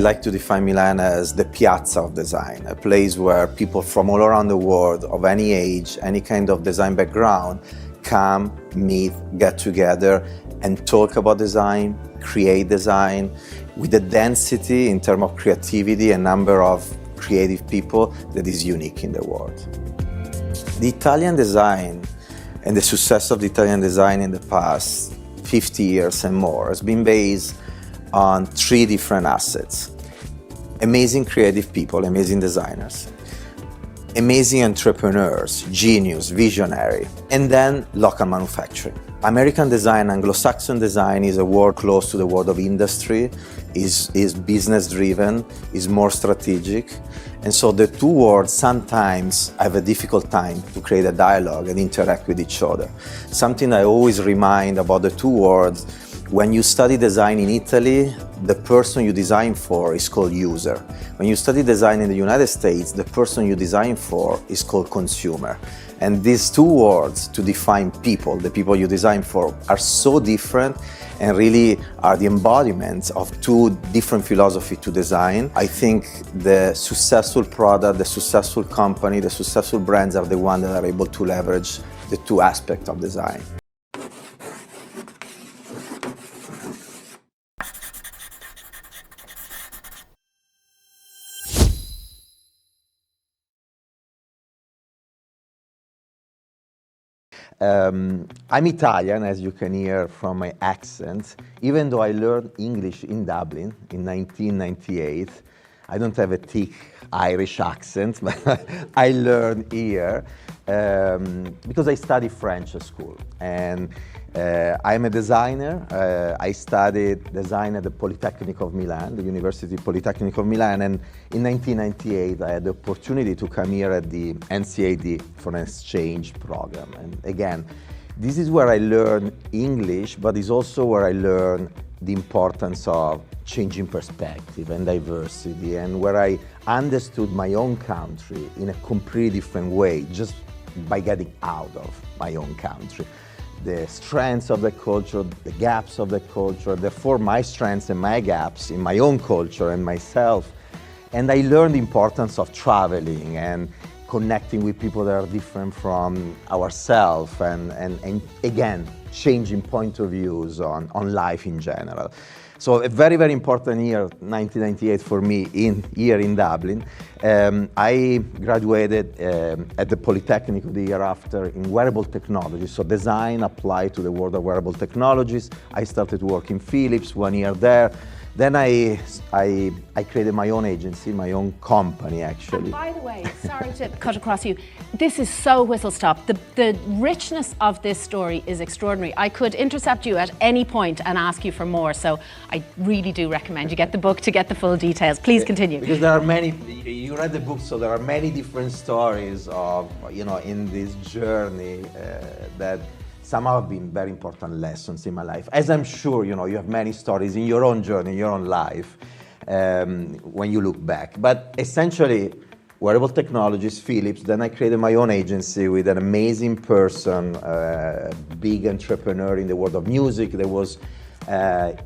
I like to define Milan as the piazza of design, a place where people from all around the world, of any age, any kind of design background, come, meet, get together and talk about design, create design, with a density in terms of creativity and number of creative people that is unique in the world. The Italian design and the success of the Italian design in the past 50 years and more has been based on three different assets. Amazing creative people, amazing designers, amazing entrepreneurs, genius, visionary, and then local manufacturing. American design, Anglo-Saxon design is a world close to the world of industry, is business driven, is more strategic. And so the two worlds sometimes have a difficult time to create a dialogue and interact with each other. Something I always remind about the two worlds: when you study design in Italy, the person you design for is called user. When you study design in the United States, the person you design for is called consumer. And these two words to define people, the people you design for, are so different and really are the embodiment of two different philosophies to design. I think the successful product, the successful company, the successful brands are the ones that are able to leverage the two aspects of design. I'm Italian, as you can hear from my accent. Even though I learned English in Dublin in 1998, I don't have a thick Irish accent, but I learned here because I studied French at school. And I'm a designer. I studied design at the Polytechnic of Milan, the University Polytechnic of Milan, and in 1998 I had the opportunity to come here at the NCAD for an exchange program. And again, this is where I learned English, but it's also where I learned the importance of changing perspective and diversity, and where I understood my own country in a completely different way just by getting out of my own country. The strengths of the culture, the gaps of the culture, therefore my strengths and my gaps in my own culture and myself. And I learned the importance of traveling and connecting with people that are different from ourselves, and again, changing point of views on life in general. So a very, very important year, 1998 for me, here in Dublin. I graduated at the Polytechnic the year after in wearable technology, so design applied to the world of wearable technologies. I started working Philips, 1 year there. Then I created my own agency, my own company, actually. And by the way, sorry to cut across you, this is so whistle-stop. The richness of this story is extraordinary. I could intercept you at any point and ask you for more, so I really do recommend you get the book to get the full details. Please continue. Because there are many, you read the book, so there are many different stories of, in this journey that somehow have been very important lessons in my life. As I'm sure, you have many stories in your own journey, in your own life, when you look back. But essentially, wearable technologies, Philips, then I created my own agency with an amazing person, big entrepreneur in the world of music that was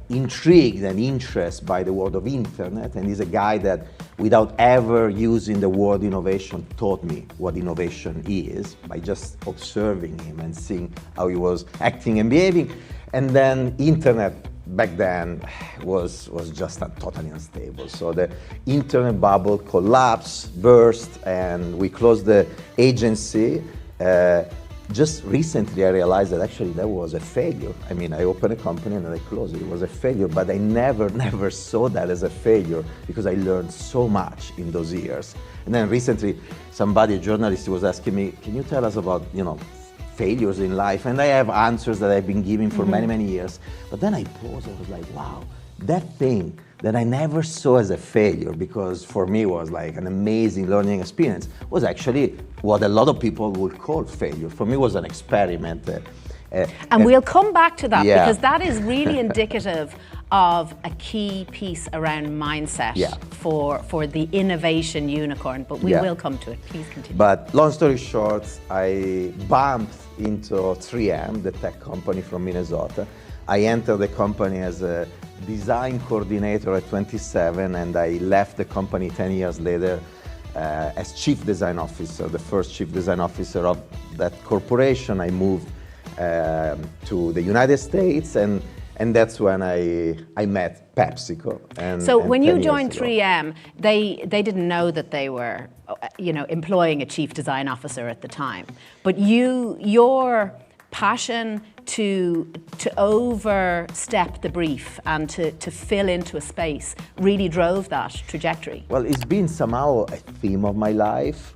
intrigued and interested by the world of internet, and he's a guy that, without ever using the word innovation, taught me what innovation is by just observing him and seeing how he was acting and behaving. And then internet back then was just totally unstable. So the internet bubble collapsed, burst, and we closed the agency. Just recently I realized that actually that was a failure. I mean, I opened a company and then I closed it. It was a failure, but I never saw that as a failure because I learned so much in those years. And then recently a journalist was asking me, can you tell us about, failures in life? And I have answers that I've been giving for many years. But then I paused, I was like, wow, that thing that I never saw as a failure, because for me it was like an amazing learning experience, was actually what a lot of people would call failure. For me it was an experiment. And we'll come back to that, because that is really indicative of a key piece around mindset for the innovation unicorn, but we will come to it. Please continue. But long story short, I bumped into 3M, the tech company from Minnesota. I entered the company as a design coordinator at 27, and I left the company 10 years later as chief design officer, the first chief design officer of that corporation. I moved to the United States, and that's when I met PepsiCo. So and when 10 you years joined ago. 3M, they didn't know that they were, employing a chief design officer at the time. But your passion to overstep the brief and to fill into a space really drove that trajectory. Well, it's been somehow a theme of my life.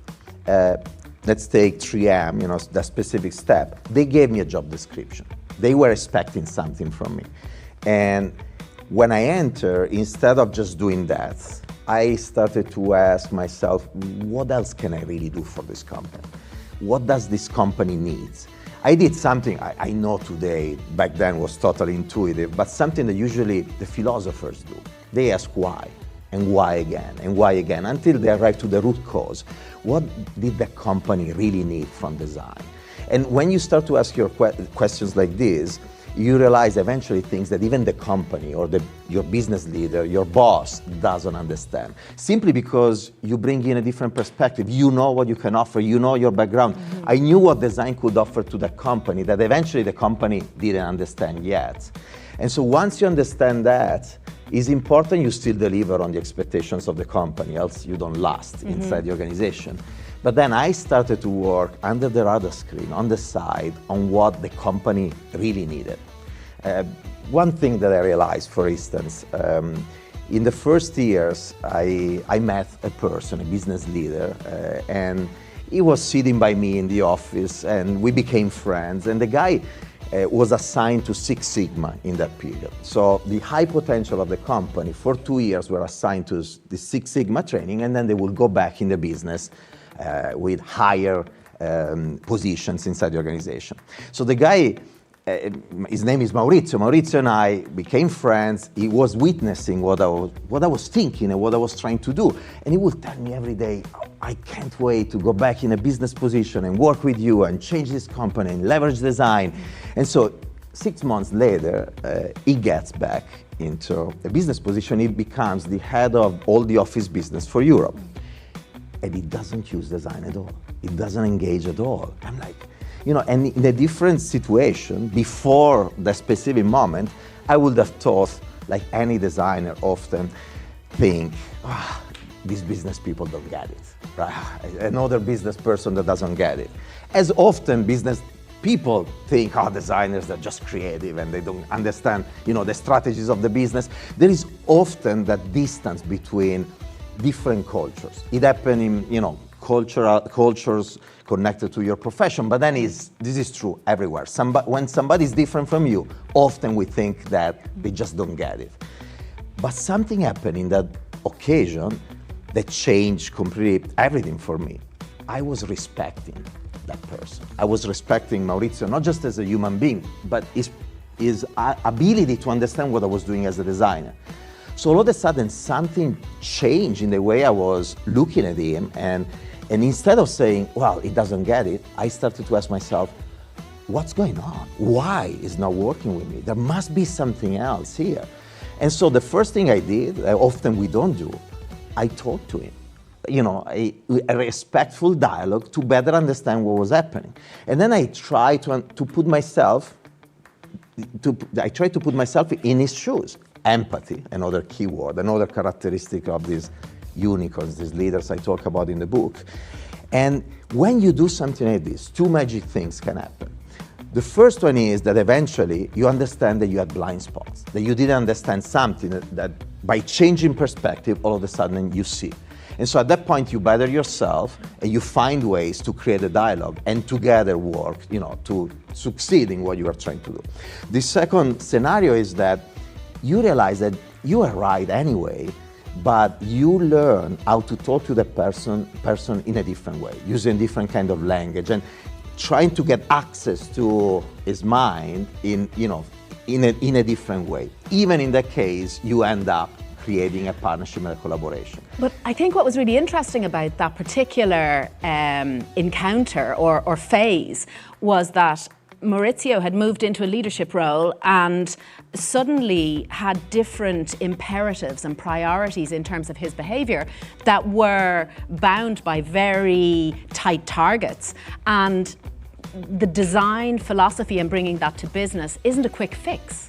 Let's take 3M, the specific step. They gave me a job description. They were expecting something from me. And when I entered, instead of just doing that, I started to ask myself, what else can I really do for this company? What does this company need? I did something I know today, back then was totally intuitive, but something that usually the philosophers do. They ask why, and why again, until they arrive to the root cause. What did the company really need from design? And when you start to ask your questions like this, you realize eventually things that even the company or your business leader, your boss, doesn't understand. Simply because you bring in a different perspective. You know what you can offer, you know your background. Mm-hmm. I knew what design could offer to the company that eventually the company didn't understand yet. And so once you understand that, it's important you still deliver on the expectations of the company, else you don't last inside the organization. But then I started to work under the radar screen, on the side, on what the company really needed. One thing that I realized, for instance, in the first years, I met a person, a business leader, and he was sitting by me in the office, and we became friends. And the guy was assigned to Six Sigma in that period. So the high potential of the company for 2 years were assigned to the Six Sigma training, and then they will go back in the business with higher positions inside the organization. So the guy, his name is Maurizio. Maurizio and I became friends. He was witnessing what I was thinking and what I was trying to do. And he would tell me every day, oh, I can't wait to go back in a business position and work with you and change this company and leverage design. And so 6 months later, he gets back into a business position. He becomes the head of all the office business for Europe. And he doesn't use design at all. He doesn't engage at all. I'm like, and in a different situation, before the specific moment, I would have thought, like any designer often think, these business people don't get it. Right? Another business person that doesn't get it. As often business people think, designers are just creative and they don't understand, the strategies of the business. There is often that distance between different cultures. It happens in, cultures connected to your profession, but then this is true everywhere. When somebody is different from you, often we think that they just don't get it. But something happened in that occasion that changed completely everything for me. I was respecting that person. I was respecting Maurizio, not just as a human being, but his ability to understand what I was doing as a designer. So all of a sudden, something changed in the way I was looking at him, and instead of saying, well, he doesn't get it, I started to ask myself, what's going on? Why is not working with me? There must be something else here. And so the first thing I did, often we don't do, I talked to him. A respectful dialogue to better understand what was happening. And then I tried to put myself in his shoes. Empathy, another key word, another characteristic of these unicorns, these leaders I talk about in the book. And when you do something like this, two magic things can happen. The first one is that eventually you understand that you had blind spots, that you didn't understand something that by changing perspective, all of a sudden you see. And so at that point, you better yourself and you find ways to create a dialogue and together work, to succeed in what you are trying to do. The second scenario is that you realize that you are right anyway, but you learn how to talk to the person in a different way, using different kind of language and trying to get access to his mind in a different way. Even in that case, you end up creating a partnership and a collaboration. But I think what was really interesting about that particular encounter or phase was that Maurizio had moved into a leadership role and suddenly had different imperatives and priorities in terms of his behaviour that were bound by very tight targets. And the design philosophy and bringing that to business isn't a quick fix.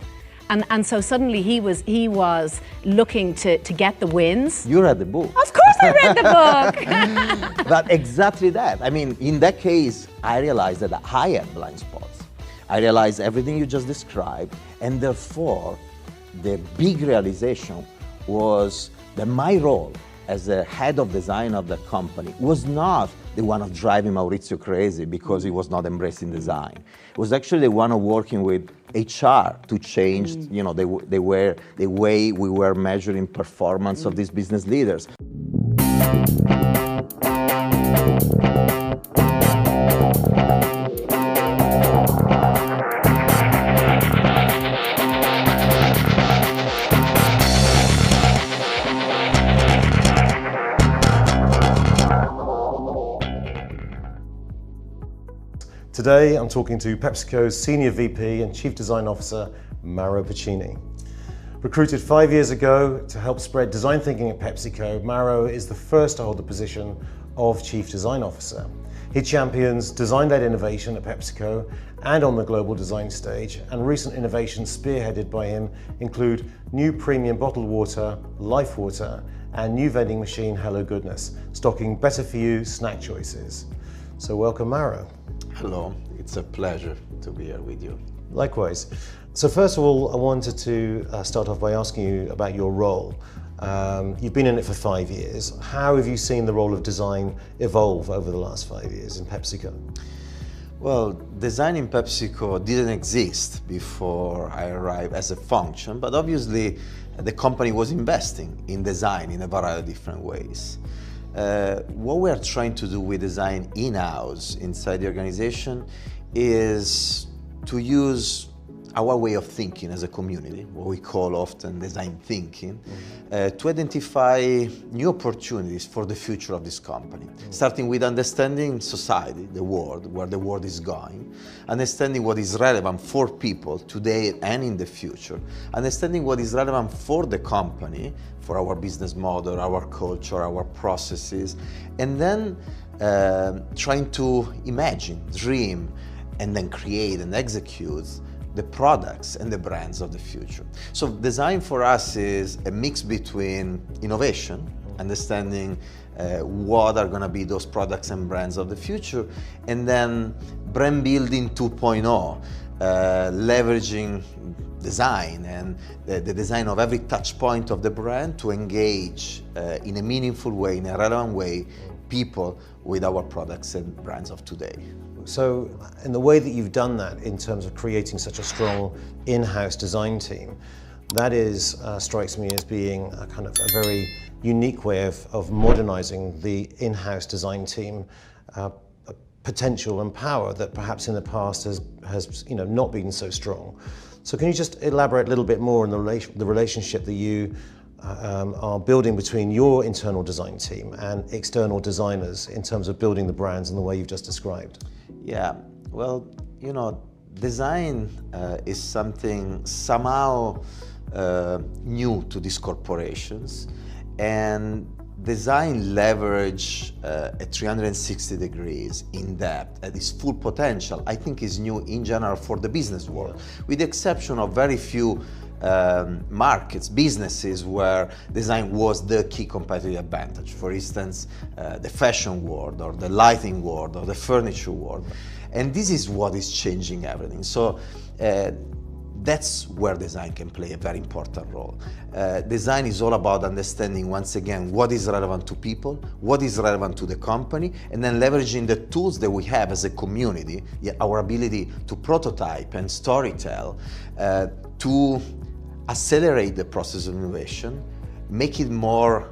And so suddenly he was looking to get the wins. You read the book. Of course I read the book. But exactly that. I mean, in that case, I realized that I had blind spots. I realized everything you just described, and therefore, the big realization was that my role as the head of design of the company was not the one of driving Maurizio crazy because he was not embracing design. It was actually the one of working with HR to change, the way we were measuring performance of these business leaders. Today, I'm talking to PepsiCo's Senior VP and Chief Design Officer, Mauro Porcini. Recruited 5 years ago to help spread design thinking at PepsiCo, Mauro is the first to hold the position of Chief Design Officer. He champions design-led innovation at PepsiCo and on the global design stage, and recent innovations spearheaded by him include new premium bottled water, Life Water, and new vending machine, Hello Goodness, stocking better for you snack choices. So welcome, Mauro. Hello, it's a pleasure to be here with you. Likewise. So first of all, I wanted to start off by asking you about your role. You've been in it for 5 years. How have you seen the role of design evolve over the last 5 years in PepsiCo? Well, design in PepsiCo didn't exist before I arrived as a function, but obviously the company was investing in design in a variety of different ways. What we are trying to do with design in-house inside the organization is to use our way of thinking as a community, what we call often design thinking, to identify new opportunities for the future of this company. Starting with understanding society, the world, where the world is going, understanding what is relevant for people today and in the future, understanding what is relevant for the company, for our business model, our culture, our processes, and then trying to imagine, dream, and then create and execute the products and the brands of the future. So design for us is a mix between innovation, understanding what are going to be those products and brands of the future, and then brand building 2.0, leveraging design and the design of every touch point of the brand to engage in a meaningful way, in a relevant way, people with our products and brands of today. So in the way that you've done that in terms of creating such a strong in-house design team, that is, strikes me as being a kind of a very unique way of modernizing the in-house design team potential and power that perhaps in the past has not been so strong. So can you just elaborate a little bit more on the relationship that you are building between your internal design team and external designers in terms of building the brands in the way you've just described? Yeah, well, design is something somehow new to these corporations, and design leverage at 360 degrees in depth at its full potential, I think is new in general for the business world, with the exception of very few markets, businesses where design was the key competitive advantage. For instance, the fashion world or the lighting world or the furniture world. And this is what is changing everything. So that's where design can play a very important role. Design is all about understanding, once again, what is relevant to people, what is relevant to the company, and then leveraging the tools that we have as a community, our ability to prototype and storytell, to accelerate the process of innovation, make it more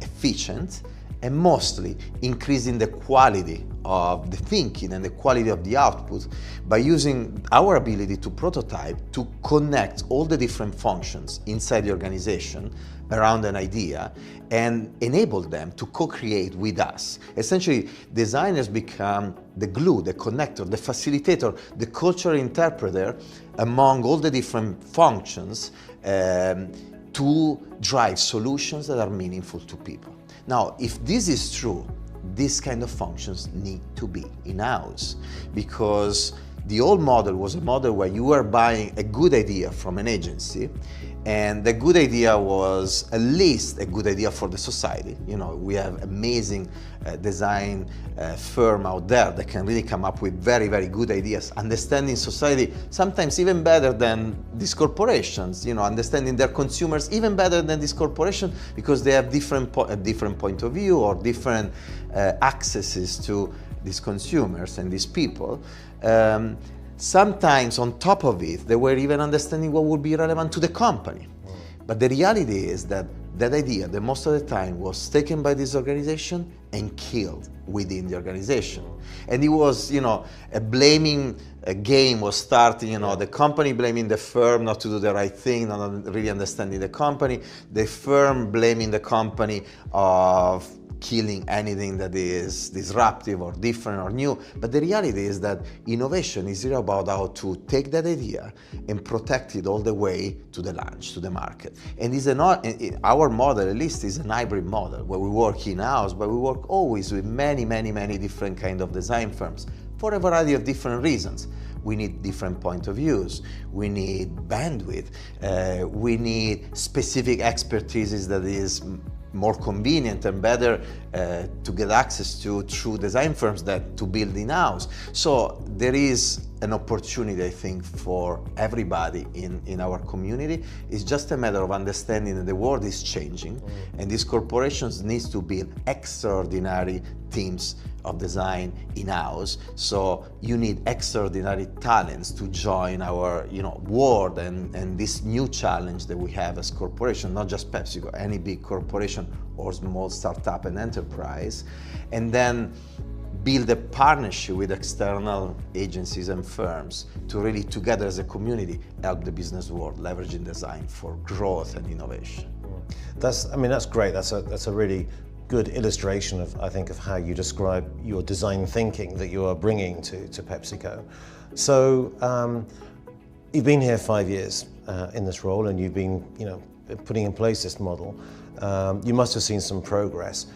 efficient, and mostly increasing the quality of the thinking and the quality of the output by using our ability to prototype to connect all the different functions inside the organization around an idea and enable them to co-create with us. Essentially, designers become the glue, the connector, the facilitator, the cultural interpreter among all the different functions to drive solutions that are meaningful to people. Now, if this is true, these kind of functions need to be in-house, because the old model was a model where you were buying a good idea from an agency, and the good idea was at least a good idea for the society. You know, we have amazing design firm out there that can really come up with very, very good ideas, understanding society sometimes even better than these corporations, you know, understanding their consumers even better than these corporations, because they have different point of view or different accesses to these consumers and these people. Sometimes on top of it, they were even understanding what would be relevant to the company. But the reality is that that idea, that most of the time, was taken by this organization and killed within the organization. And it was, you know, a blaming game was starting, you know, the company blaming the firm not to do the right thing, not really understanding the company, the firm blaming the company of killing anything that is disruptive or different or new. But the reality is that innovation is really about how to take that idea and protect it all the way to the launch, to the market. And our model, at least, is an hybrid model where we work in-house, but we work always with many, many, many different kind of design firms for a variety of different reasons. We need different point of views, we need bandwidth, we need specific expertises that is more convenient and better to get access to through design firms than to build in-house. So there is an opportunity, I think, for everybody in our community. It's just a matter of understanding that the world is changing, and these corporations need to build extraordinary teams of design in-house. So you need extraordinary talents to join our, you know, world and this new challenge that we have as corporations, not just PepsiCo, any big corporation or small startup and enterprise, and then build a partnership with external agencies and firms to really, together as a community, help the business world leveraging design for growth and innovation. That's great. That's a really good illustration of, I think, of how you describe your design thinking that you are bringing to PepsiCo. So you've been here 5 years in this role, and you've been, you know, putting in place this model. You must have seen some progress.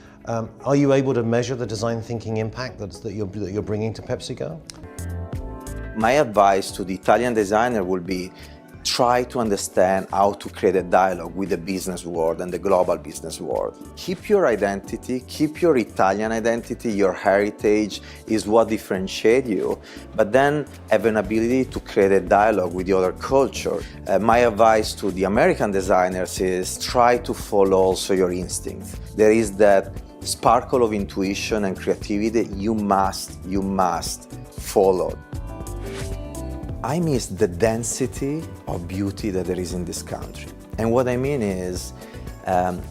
Are you able to measure the design thinking impact that you're bringing to PepsiCo? My advice to the Italian designer will be, try to understand how to create a dialogue with the business world and the global business world. Keep your identity, keep your Italian identity, your heritage is what differentiates you, but then have an ability to create a dialogue with the other culture. My advice to the American designers is try to follow also your instinct. There is that sparkle of intuition and creativity you must follow. I miss the density of beauty that there is in this country. And what I mean is,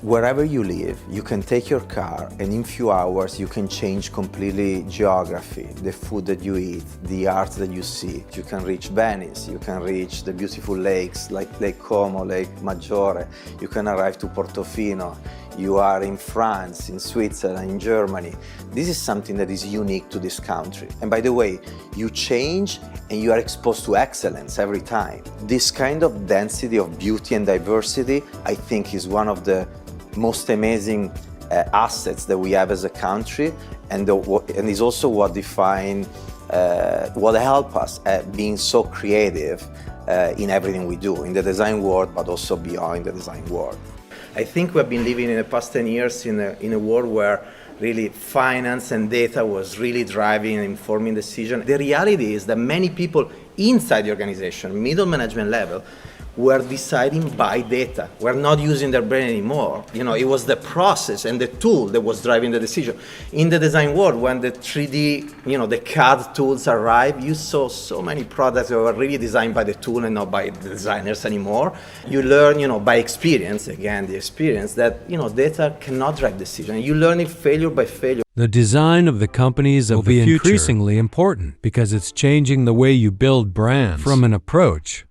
wherever you live, you can take your car and in few hours you can change completely geography, the food that you eat, the art that you see. You can reach Venice, you can reach the beautiful lakes like Lake Como, Lake Maggiore, you can arrive to Portofino, you are in France, in Switzerland, in Germany. This is something that is unique to this country. And by the way, you change and you are exposed to excellence every time. This kind of density of beauty and diversity, I think, is one of the most amazing assets that we have as a country, and is also what define, what help us being so creative in everything we do, in the design world, but also beyond the design world. I think we've been living in the past 10 years in a world where really finance and data was really driving and informing decision. The reality is that many people inside the organization, middle management level, were deciding by data. We're not using their brain anymore. You know, it was the process and the tool that was driving the decision. In the design world, when the 3D, you know, the CAD tools arrived, you saw so many products that were really designed by the tool and not by the designers anymore. You learn, you know, by experience, again, the experience, that, you know, data cannot drive decision. You learn it failure by failure. The design of the companies of the future will be increasingly important because it's changing the way you build brands. From an approach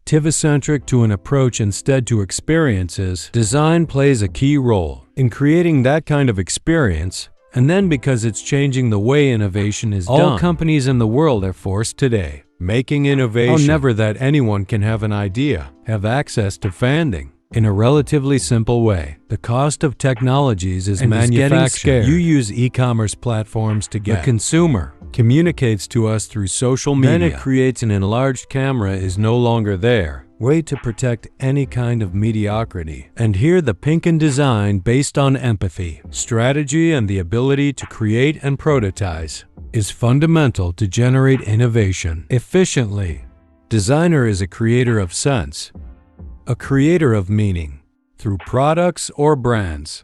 activity-centric to an approach instead to experiences, design plays a key role in creating that kind of experience, and then because it's changing the way innovation is done. All companies in the world are forced today, making innovation never that anyone can have an idea, have access to funding. In a relatively simple way, the cost of technologies is manufactured. You use e-commerce platforms to get the consumer communicates to us through social media. Then it creates an enlarged camera is no longer there. Way to protect any kind of mediocrity. And here the Pinkin design based on empathy, strategy, and the ability to create and prototype is fundamental to generate innovation efficiently. Designer is a creator of sense, a creator of meaning through products or brands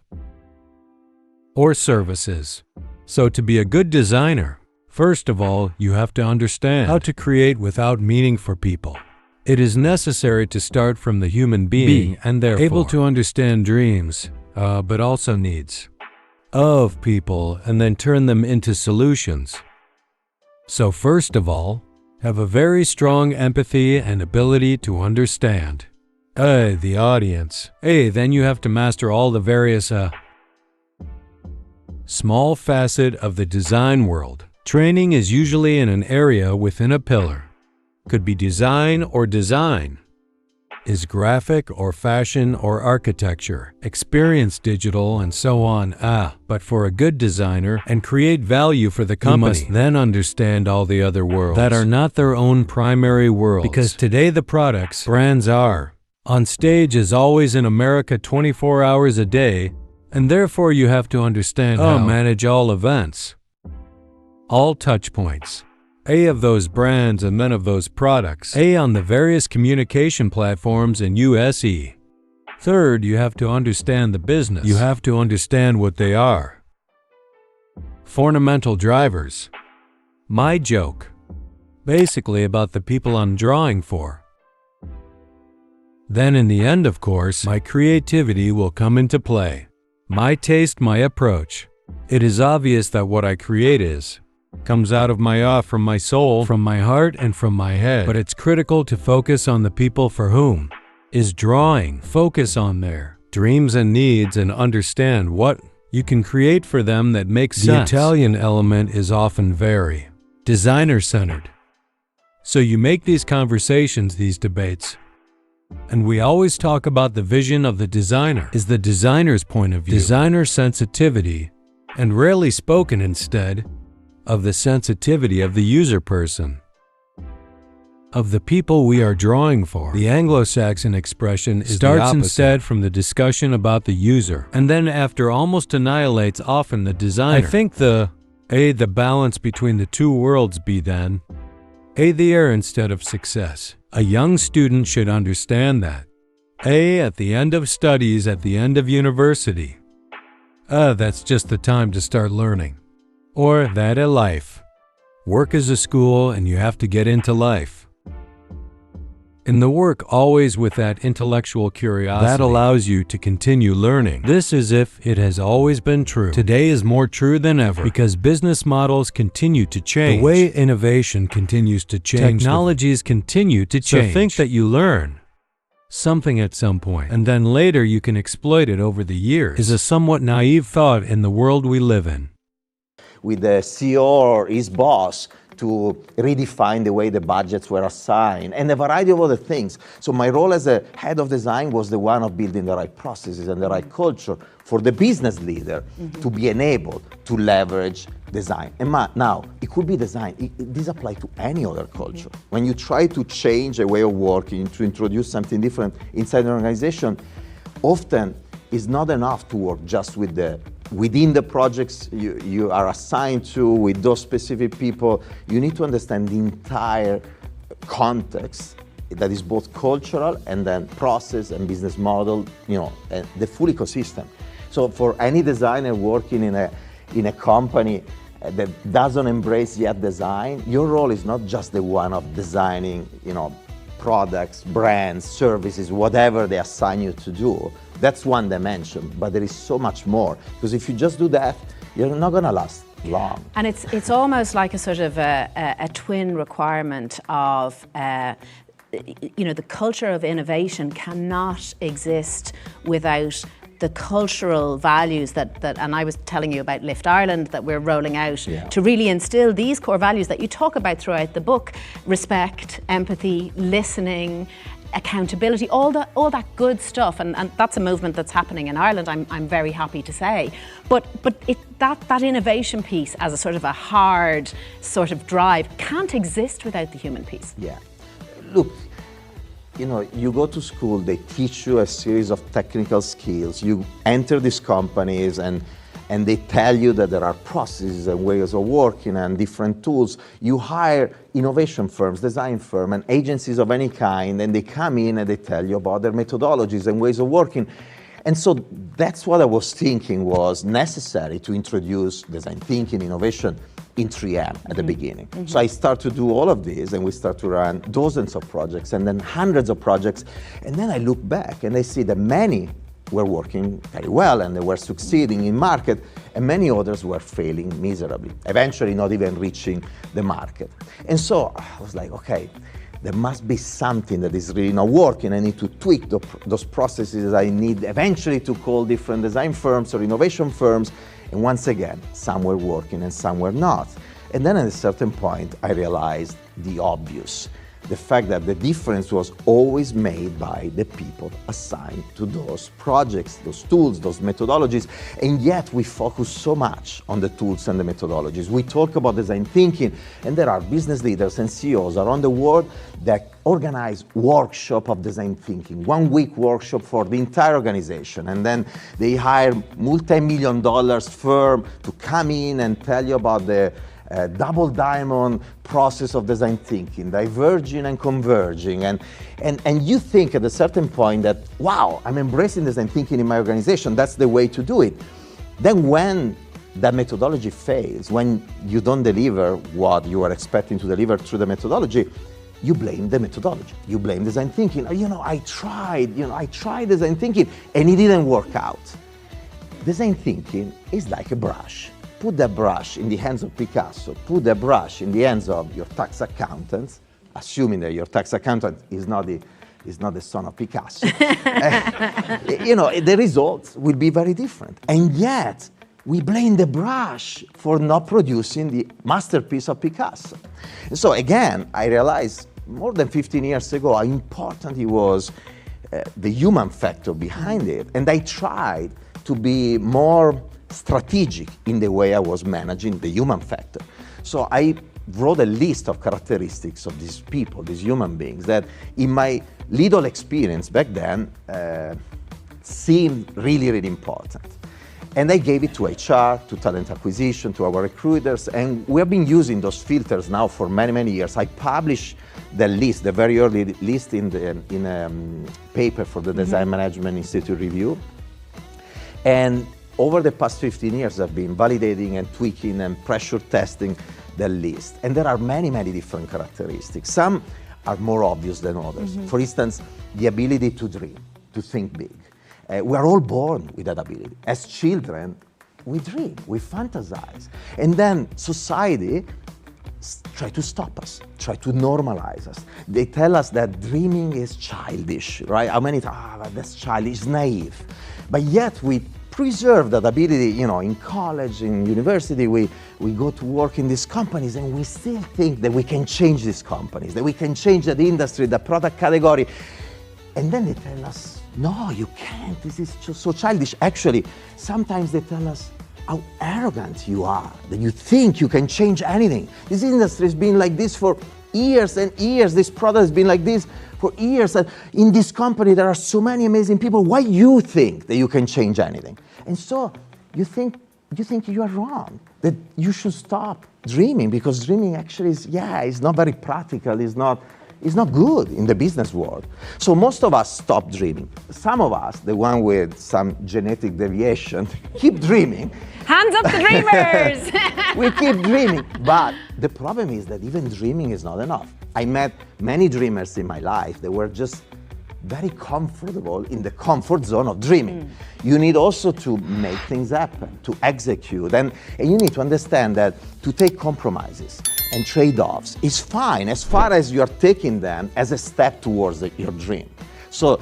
or services. So to be a good designer, first of all, you have to understand how to create without meaning for people. It is necessary to start from the human being and therefore able to understand dreams, but also needs of people and then turn them into solutions. So first of all, have a very strong empathy and ability to understand the audience. Then you have to master all the various small facet of the design world. Training is usually in an area within a pillar. Could be design or design. Is graphic or fashion or architecture, experience digital and so on. But for a good designer and create value for the company, you must then understand all the other worlds that are not their own primary worlds. Because today the products, brands are on stage as always in America 24 hours a day, and therefore you have to understand how to manage all events, all touch points, of those brands and then of those products, on the various communication platforms and USE. Third, you have to understand the business. You have to understand what they are. Fundamental drivers. My joke. Basically about the people I'm drawing for. Then in the end, of course, my creativity will come into play. My taste, my approach. It is obvious that what I create comes out of from my soul, from my heart, and from my head. But it's critical to focus on the people for whom is drawing. Focus on their dreams and needs and understand what you can create for them that makes sense. The Italian element is often very designer-centered. So you make these conversations, these debates, and we always talk about the vision of the designer, is the designer's point of view, designer sensitivity, and rarely spoken instead of the sensitivity of the user person, of the people we are drawing for. The Anglo-Saxon expression starts instead from the discussion about the user, and then after almost annihilates often the designer. I think the balance between the two worlds be then, the air instead of success. A young student should understand that, at the end of studies, at the end of university, that's just the time to start learning. Or that a life. Work is a school and you have to get into life. In the work always with that intellectual curiosity that allows you to continue learning. This is if it has always been true. Today is more true than ever because business models continue to change. The way innovation continues to change. Technologies continue to change. So think that you learn something at some point and then later you can exploit it over the years is a somewhat naive thought in the world we live in. With the CEO or his boss to redefine the way the budgets were assigned and a variety of other things. So my role as a head of design was the one of building the right processes and the right culture for the business leader to be enabled to leverage design. And now, it could be design. This applies to any other culture. When you try to change a way of working, to introduce something different inside an organization, often it's not enough to work just with within the projects you are assigned to, with those specific people. You need to understand the entire context that is both cultural and then process and business model, and the full ecosystem. So for any designer working in a company that doesn't embrace yet design, your role is not just the one of designing, products, brands, services, whatever they assign you to do. That's one dimension, but there is so much more. Because if you just do that, you're not going to last long. And it's almost like a sort of a twin requirement of, the culture of innovation cannot exist without the cultural values that and I was telling you about Lift Ireland that we're rolling out to really instill these core values that you talk about throughout the book: respect, empathy, listening, accountability, all that good stuff, and that's a movement that's happening in Ireland, I'm very happy to say. But that innovation piece as a sort of a hard sort of drive can't exist without the human piece. Yeah. Look, you go to school, they teach you a series of technical skills. You enter these companies and they tell you that there are processes and ways of working and different tools. You hire innovation firms, design firms, and agencies of any kind, and they come in and they tell you about their methodologies and ways of working. And so that's what I was thinking was necessary to introduce design thinking, innovation in 3M at the beginning. So I start to do all of this, and we start to run dozens of projects and then hundreds of projects. And then I look back and I see that many were working very well and they were succeeding in market, and many others were failing miserably, eventually not even reaching the market. And so I was like, okay, there must be something that is really not working. I need to tweak those processes. I need eventually to call different design firms or innovation firms. And once again, some were working and some were not. And then at a certain point, I realized the obvious. The fact that the difference was always made by the people assigned to those projects, those tools, those methodologies, and yet we focus so much on the tools and the methodologies. We talk about design thinking, and there are business leaders and CEOs around the world that organize workshop of design thinking, 1 week workshop for the entire organization, and then they hire multi-million-dollar firm to come in and tell you about the double diamond process of design thinking, diverging and converging, and you think at a certain point that, wow, I'm embracing design thinking in my organization, that's the way to do it. Then when that methodology fails, when you don't deliver what you are expecting to deliver through the methodology, you blame the methodology, you blame design thinking. I tried design thinking and it didn't work out. Design thinking is like a brush. Put that brush in the hands of Picasso, put that brush in the hands of your tax accountant, assuming that your tax accountant is not the son of Picasso. The results will be very different. And yet, we blame the brush for not producing the masterpiece of Picasso. And so again, I realized more than 15 years ago how important it was the human factor behind it. And I tried to be more strategic in the way I was managing the human factor. So I wrote a list of characteristics of these people, these human beings, that in my little experience back then seemed really, really important. And I gave it to HR, to talent acquisition, to our recruiters, and we have been using those filters now for many, many years. I published the list, the very early list in a paper for the Design Management Institute review. And over the past 15 years, I've been validating and tweaking and pressure testing the list. And there are many, many different characteristics. Some are more obvious than others. For instance, the ability to dream, to think big. We are all born with that ability. As children, we dream, we fantasize. And then society try to stop us, try to normalize us. They tell us that dreaming is childish, right? How many times, that's childish, naive. But yet we preserve that ability, in college, in university, we go to work in these companies and we still think that we can change these companies, that we can change that industry, the product category. And then they tell us, no, you can't, this is just so childish. Actually, sometimes they tell us how arrogant you are, that you think you can change anything. This industry has been like this for years and years. This product has been like this for years. And in this company, there are so many amazing people. Why you think that you can change anything? And so you think you are wrong, that you should stop dreaming, because dreaming actually is not very practical. It's is not good in the business world. So most of us stop dreaming. Some of us, the one with some genetic deviation, keep dreaming. Hands up the dreamers! We keep dreaming. But the problem is that even dreaming is not enough. I met many dreamers in my life that were just very comfortable in the comfort zone of dreaming. You need also to make things happen, to execute, and you need to understand that to take compromises and trade-offs is fine as far as you are taking them as a step towards your dream. So,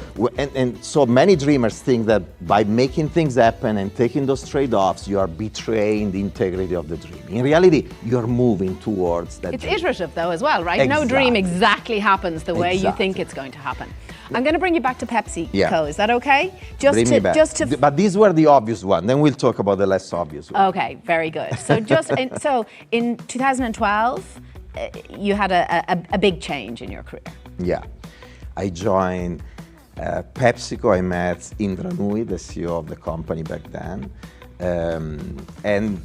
so many dreamers think that by making things happen and taking those trade-offs, you are betraying the integrity of the dream. In reality, you're moving towards that It's dream. iterative though as well, right? Exactly. No dream exactly happens the way you Exactly. think it's going to happen. I'm going to bring you back to PepsiCo. Yeah. Is that okay? Bring me back. But these were the obvious ones. Then we'll talk about the less obvious ones. Okay, very good. So in 2012, you had a big change in your career. Yeah. I joined PepsiCo. I met Indra Nui, the CEO of the company back then. And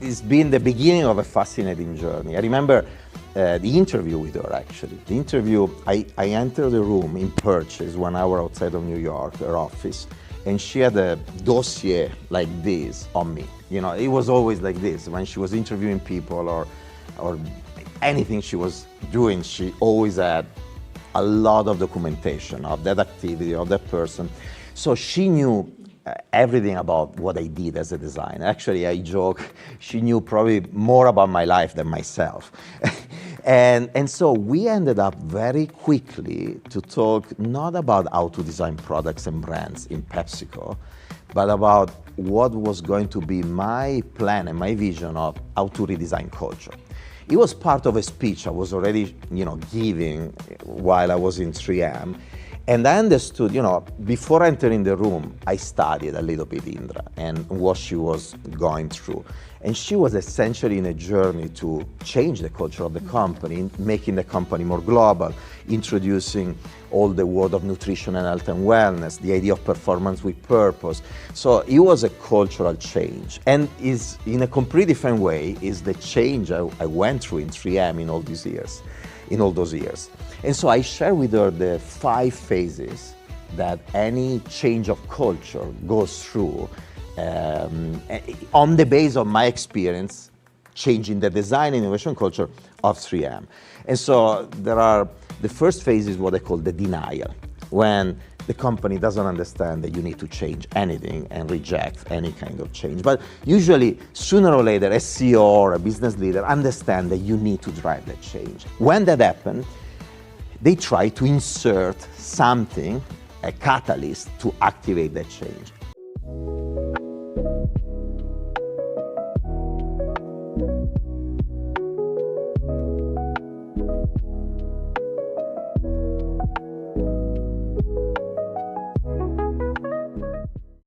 it's been the beginning of a fascinating journey. I remember the interview with her, actually. The interview, I entered the room in purchase 1 hour outside of New York, her office, and she had a dossier like this on me. You know, it was always like this. When she was interviewing people or anything she was doing, she always had a lot of documentation of that activity, of that person. So she knew everything about what I did as a designer. Actually, I joke, she knew probably more about my life than myself. And so we ended up very quickly to talk not about how to design products and brands in PepsiCo, but about what was going to be my plan and my vision of how to redesign culture. It was part of a speech I was already, giving while I was in 3M. And I understood, before entering the room, I studied a little bit Indra and what she was going through. And she was essentially in a journey to change the culture of the company, making the company more global, introducing all the world of nutrition and health and wellness, the idea of performance with purpose. So it was a cultural change. And is in a completely different way is the change I went through in 3M in all those years. And so I share with her the 5 phases that any change of culture goes through on the base of my experience changing the design and innovation culture of 3M. And so the first phase is what I call the denial, when the company doesn't understand that you need to change anything and reject any kind of change. But usually, sooner or later, a CEO or a business leader understand that you need to drive that change. When that happens, they try to insert something, a catalyst, to activate that change.